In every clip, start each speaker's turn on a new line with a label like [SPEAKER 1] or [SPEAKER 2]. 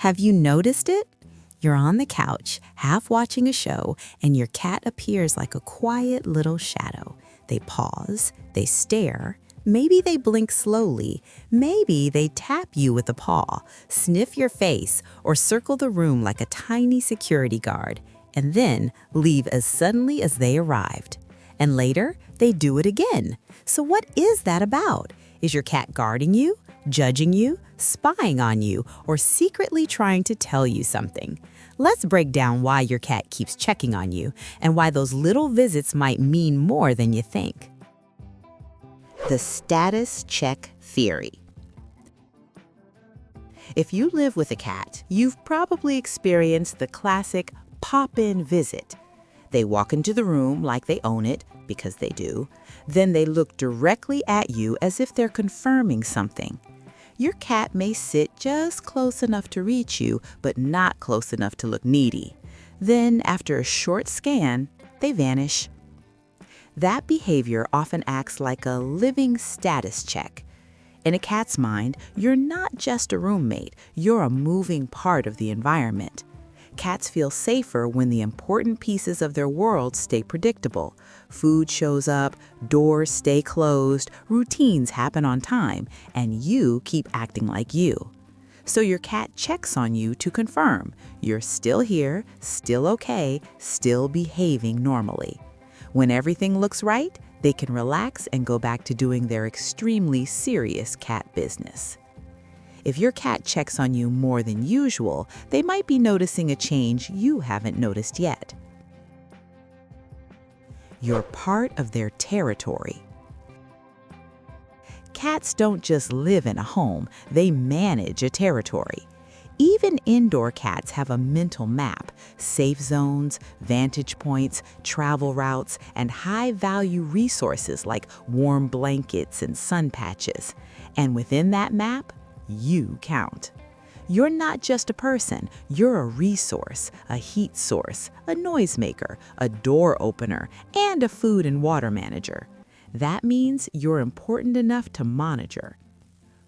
[SPEAKER 1] Have you noticed it? You're on the couch, half watching a show, and your cat appears like a quiet little shadow. They pause, they stare, maybe they blink slowly, maybe they tap you with a paw, sniff your face, or circle the room like a tiny security guard, and then leave as suddenly as they arrived. And later, they do it again. So what is that about? Is your cat guarding you, judging you, spying on you, or secretly trying to tell you something? Let's break down why your cat keeps checking on you and why those little visits might mean more than you think. The status check theory. If you live with a cat, you've probably experienced the classic pop-in visit. They walk into the room like they own it, because they do. Then they look directly at you as if they're confirming something. Your cat may sit just close enough to reach you, but not close enough to look needy. Then, after a short scan, they vanish. That behavior often acts like a living status check. In a cat's mind, you're not just a roommate, you're a moving part of the environment. Cats feel safer when the important pieces of their world stay predictable. Food shows up, doors stay closed, routines happen on time, and you keep acting like you. So your cat checks on you to confirm you're still here, still okay, still behaving normally. When everything looks right, they can relax and go back to doing their extremely serious cat business. If your cat checks on you more than usual, they might be noticing a change you haven't noticed yet. You're part of their territory. Cats don't just live in a home, they manage a territory. Even indoor cats have a mental map, safe zones, vantage points, travel routes, and high-value resources like warm blankets and sun patches. And within that map, you count. You're not just a person, you're a resource, a heat source, a noisemaker, a door opener, and a food and water manager. That means you're important enough to monitor.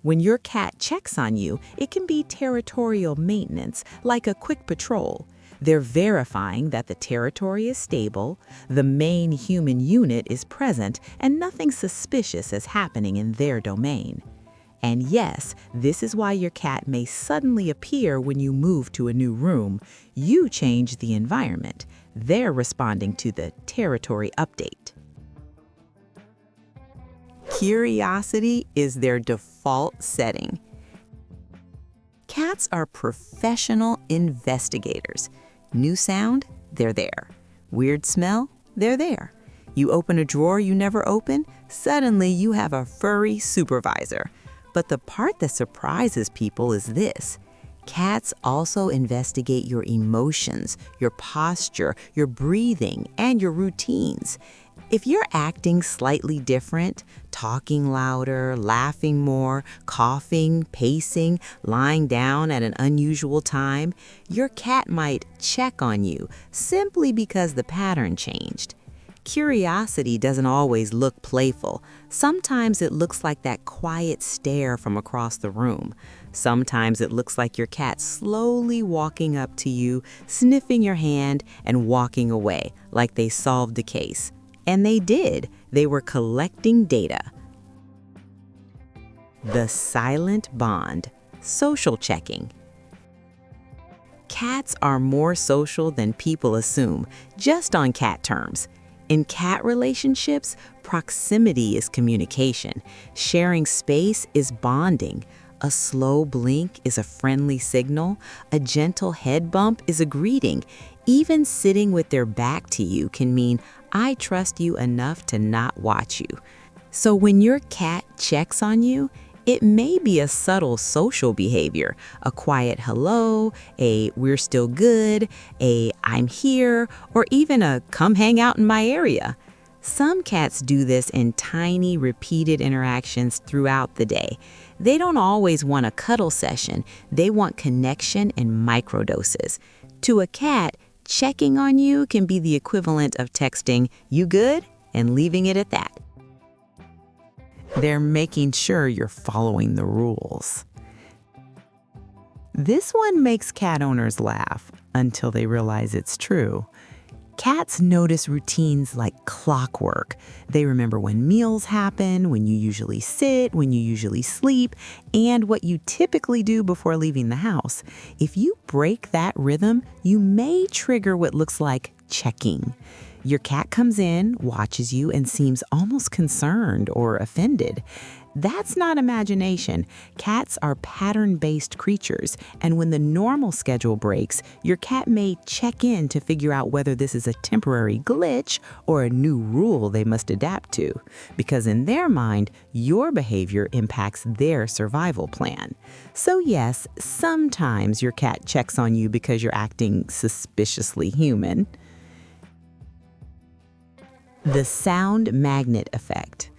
[SPEAKER 1] When your cat checks on you, it can be territorial maintenance, like a quick patrol. They're verifying that the territory is stable, the main human unit is present, and nothing suspicious is happening in their domain. And yes, this is why your cat may suddenly appear when you move to a new room. You change the environment. They're responding to the territory update. Curiosity is their default setting. Cats are professional investigators. New sound? They're there. Weird smell? They're there. You open a drawer you never open? Suddenly you have a furry supervisor. But the part that surprises people is this. Cats also investigate your emotions, your posture, your breathing, and your routines. If you're acting slightly different, talking louder, laughing more, coughing, pacing, lying down at an unusual time, your cat might check on you simply because the pattern changed. Curiosity doesn't always look playful. Sometimes it looks like that quiet stare from across the room. Sometimes it looks like your cat slowly walking up to you, sniffing your hand, and walking away, like they solved the case. And they did. They were collecting data. The silent bond, social checking. Cats are more social than people assume, just on cat terms. In cat relationships, proximity is communication. Sharing space is bonding. A slow blink is a friendly signal. A gentle head bump is a greeting. Even sitting with their back to you can mean, I trust you enough to not watch you. So when your cat checks on you, it may be a subtle social behavior, a quiet hello, a we're still good, a I'm here, or even a come hang out in my area. Some cats do this in tiny, repeated interactions throughout the day. They don't always want a cuddle session. They want connection in microdoses. To a cat, checking on you can be the equivalent of texting, "You good?" and leaving it at that. They're making sure you're following the rules. This one makes cat owners laugh until they realize it's true. Cats notice routines like clockwork. They remember when meals happen, when you usually sit, when you usually sleep, and what you typically do before leaving the house. If you break that rhythm, you may trigger what looks like checking. Your cat comes in, watches you, and seems almost concerned or offended. That's not imagination. Cats are pattern-based creatures, and when the normal schedule breaks, your cat may check in to figure out whether this is a temporary glitch or a new rule they must adapt to. Because in their mind, your behavior impacts their survival plan. So yes, sometimes your cat checks on you because you're acting suspiciously human. The sound magnet effect.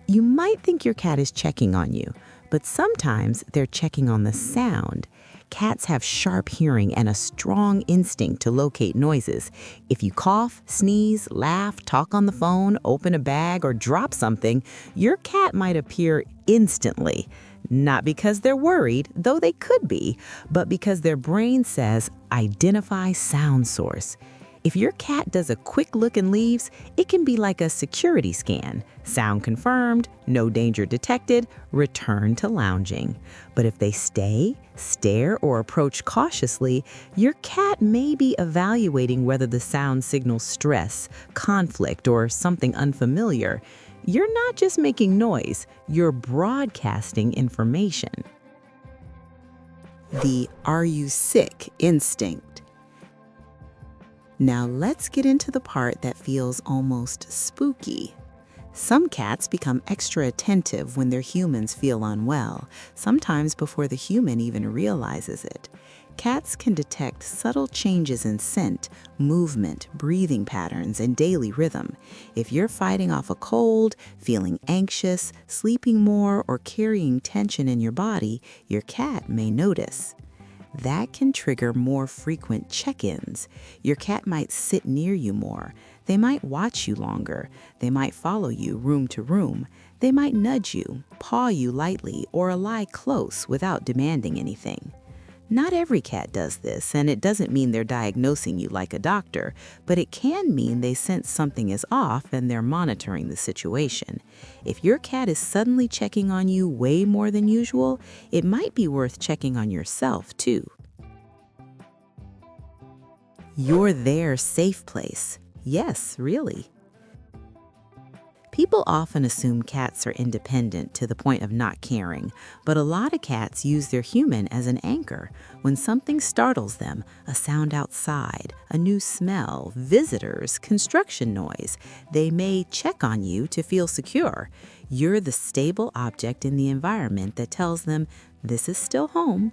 [SPEAKER 1] You might think your cat is checking on you, but sometimes they're checking on the sound. Cats have sharp hearing and a strong instinct to locate noises. If you cough, sneeze, laugh, talk on the phone, open a bag, or drop something, your cat might appear instantly. Not because they're worried, though they could be, but because their brain says, identify sound source. If your cat does a quick look and leaves, it can be like a security scan. Sound confirmed, no danger detected, return to lounging. But if they stay, stare, or approach cautiously, your cat may be evaluating whether the sound signals stress, conflict, or something unfamiliar. You're not just making noise, you're broadcasting information. The "are you sick" instinct. Now let's get into the part that feels almost spooky. Some cats become extra attentive when their humans feel unwell, sometimes before the human even realizes it. Cats can detect subtle changes in scent, movement, breathing patterns, and daily rhythm. If you're fighting off a cold, feeling anxious, sleeping more, or carrying tension in your body, your cat may notice. That can trigger more frequent check-ins. Your cat might sit near you more. They might watch you longer. They might follow you room to room. They might nudge you, paw you lightly, or lie close without demanding anything. Not every cat does this, and it doesn't mean they're diagnosing you like a doctor, but it can mean they sense something is off and they're monitoring the situation. If your cat is suddenly checking on you way more than usual, it might be worth checking on yourself too. You're their safe place. Yes, really. People often assume cats are independent to the point of not caring, but a lot of cats use their human as an anchor. When something startles them, a sound outside, a new smell, visitors, construction noise, they may check on you to feel secure. You're the stable object in the environment that tells them, this is still home.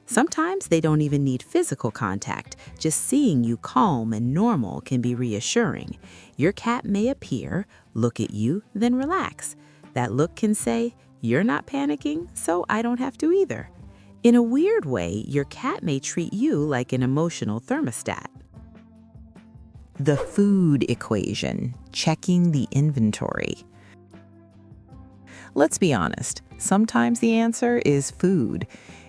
[SPEAKER 1] Sometimes they don't even need physical contact. Just seeing you calm and normal can be reassuring. Your cat may appear, look at you, then relax. That look can say, you're not panicking, so I don't have to either. In a weird way, your cat may treat you like an emotional thermostat. The food equation, checking the inventory. Let's be honest, sometimes the answer is food.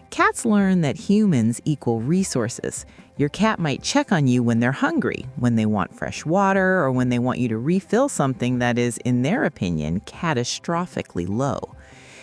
[SPEAKER 1] Cats learn that humans equal resources. Your cat might check on you when they're hungry, when they want fresh water, or when they want you to refill something that is, in their opinion, catastrophically low.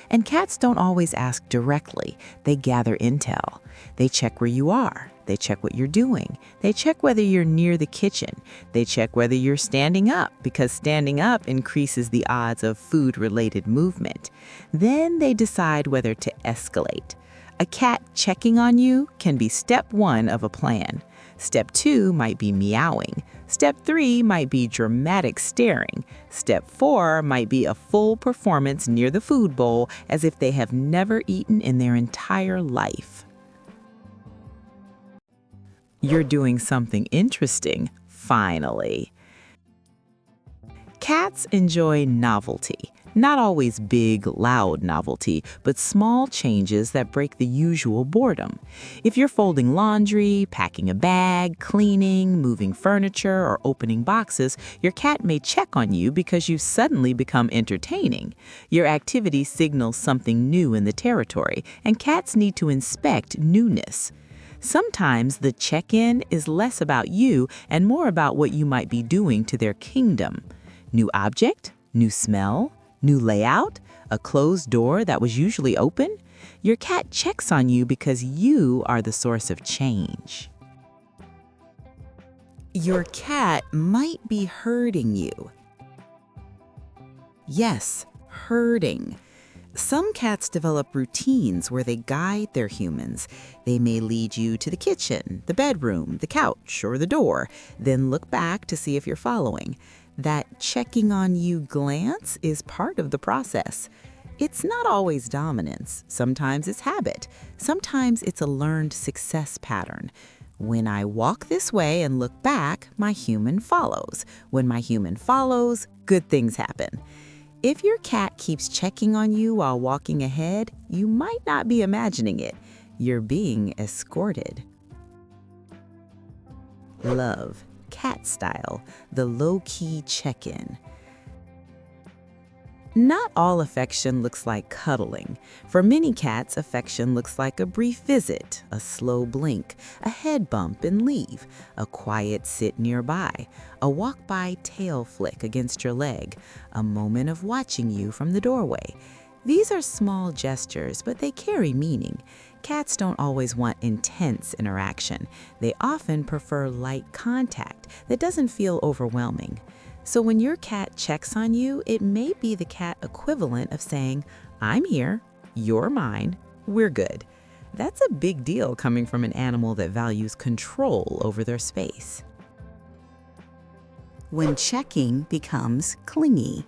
[SPEAKER 1] And cats don't always ask directly. They gather intel. They check where you are. They check what you're doing. They check whether you're near the kitchen. They check whether you're standing up, because standing up increases the odds of food-related movement. Then they decide whether to escalate. A cat checking on you can be step 1 of a plan. Step 2 might be meowing. Step 3 might be dramatic staring. Step 4 might be a full performance near the food bowl as if they have never eaten in their entire life. You're doing something interesting, finally. Cats enjoy novelty. Not always big, loud novelty, but small changes that break the usual boredom. If you're folding laundry, packing a bag, cleaning, moving furniture, or opening boxes, your cat may check on you because you've suddenly become entertaining. Your activity signals something new in the territory, and cats need to inspect newness. Sometimes the check-in is less about you and more about what you might be doing to their kingdom. New object? New smell? New layout? A closed door that was usually open? Your cat checks on you because you are the source of change. Your cat might be herding you. Yes, herding. Some cats develop routines where they guide their humans. They may lead you to the kitchen, the bedroom, the couch, or the door, then look back to see if you're following. That checking on you glance is part of the process. It's not always dominance. Sometimes it's habit. Sometimes it's a learned success pattern. When I walk this way and look back, my human follows. When my human follows, good things happen. If your cat keeps checking on you while walking ahead, you might not be imagining it. You're being escorted. Love. Cat style, the low-key check-in. Not all affection looks like cuddling. For many cats, affection looks like a brief visit, a slow blink, a head bump and leave, a quiet sit nearby, a walk-by tail flick against your leg, a moment of watching you from the doorway. These are small gestures, but they carry meaning. Cats don't always want intense interaction. They often prefer light contact that doesn't feel overwhelming. So when your cat checks on you, it may be the cat equivalent of saying, "I'm here, you're mine, we're good." That's a big deal coming from an animal that values control over their space. When checking becomes clingy.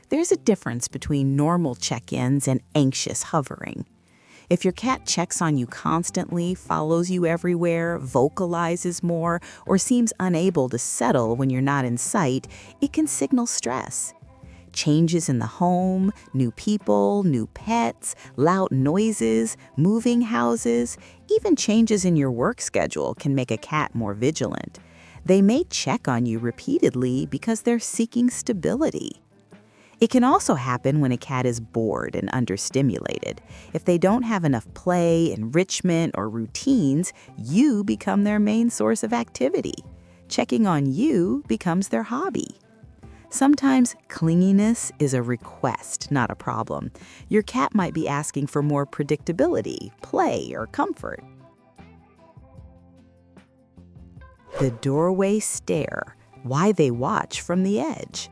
[SPEAKER 1] There's a difference between normal check-ins and anxious hovering. If your cat checks on you constantly, follows you everywhere, vocalizes more, or seems unable to settle when you're not in sight, it can signal stress. Changes in the home, new people, new pets, loud noises, moving houses, even changes in your work schedule can make a cat more vigilant. They may check on you repeatedly because they're seeking stability. It can also happen when a cat is bored and understimulated. If they don't have enough play, enrichment, or routines, you become their main source of activity. Checking on you becomes their hobby. Sometimes clinginess is a request, not a problem. Your cat might be asking for more predictability, play, or comfort. The doorway stare, why they watch from the edge.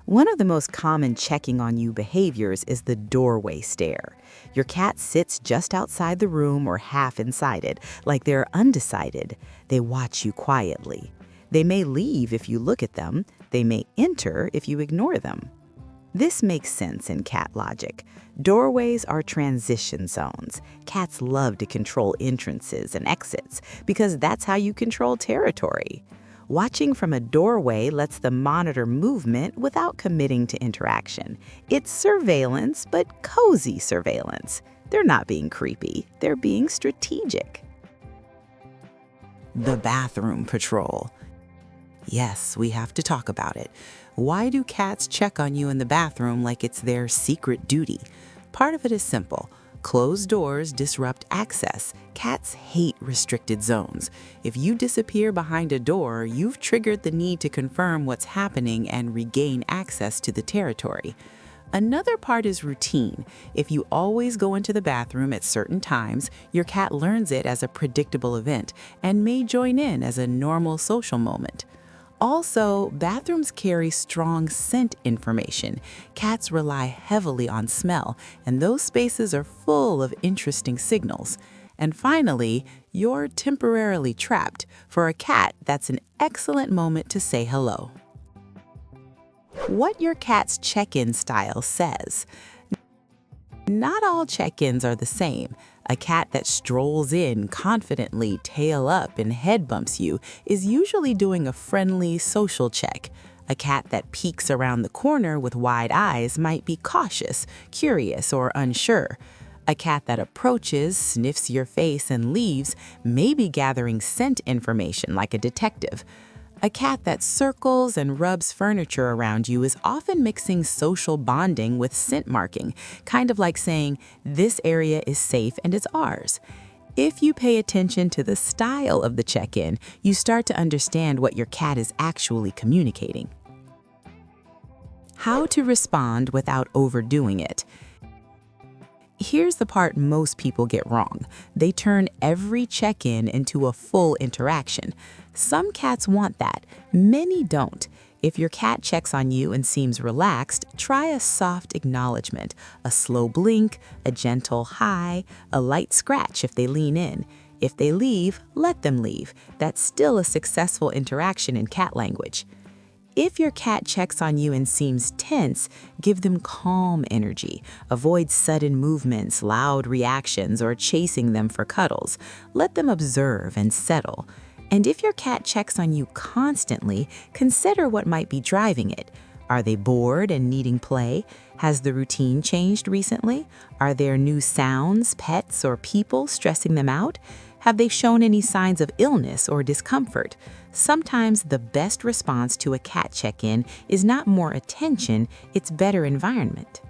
[SPEAKER 1] One of the most common checking on you behaviors is the doorway stare. Your cat sits just outside the room or half inside it, like they're undecided. They watch you quietly. They may leave if you look at them. They may enter if you ignore them. This makes sense in cat logic. Doorways are transition zones. Cats love to control entrances and exits because that's how you control territory. Watching from a doorway lets them monitor movement without committing to interaction. It's surveillance, but cozy surveillance. They're not being creepy, they're being strategic. The bathroom patrol. Yes, we have to talk about it. Why do cats check on you in the bathroom like it's their secret duty? Part of it is simple. Closed doors disrupt access. Cats hate restricted zones. If you disappear behind a door, you've triggered the need to confirm what's happening and regain access to the territory. Another part is routine. If you always go into the bathroom at certain times, your cat learns it as a predictable event and may join in as a normal social moment. Also, bathrooms carry strong scent information. Cats rely heavily on smell, and those spaces are full of interesting signals. And finally, you're temporarily trapped. For a cat, that's an excellent moment to say hello. What your cat's check-in style says. Not all check-ins are the same. A cat that strolls in confidently, tail up, and head bumps you is usually doing a friendly, social check. A cat that peeks around the corner with wide eyes might be cautious, curious, or unsure. A cat that approaches, sniffs your face, and leaves may be gathering scent information like a detective. A cat that circles and rubs furniture around you is often mixing social bonding with scent marking, kind of like saying, "This area is safe and it's ours." If you pay attention to the style of the check-in, you start to understand what your cat is actually communicating. How to respond without overdoing it. Here's the part most people get wrong. They turn every check-in into a full interaction. Some cats want that, many don't. If your cat checks on you and seems relaxed, try a soft acknowledgement, a slow blink, a gentle hi, a light scratch if they lean in. If they leave, let them leave. That's still a successful interaction in cat language. If your cat checks on you and seems tense, give them calm energy. Avoid sudden movements, loud reactions, or chasing them for cuddles. Let them observe and settle. And if your cat checks on you constantly, consider what might be driving it. Are they bored and needing play? Has the routine changed recently? Are there new sounds, pets, or people stressing them out? Have they shown any signs of illness or discomfort? Sometimes the best response to a cat check-in is not more attention, it's better environment.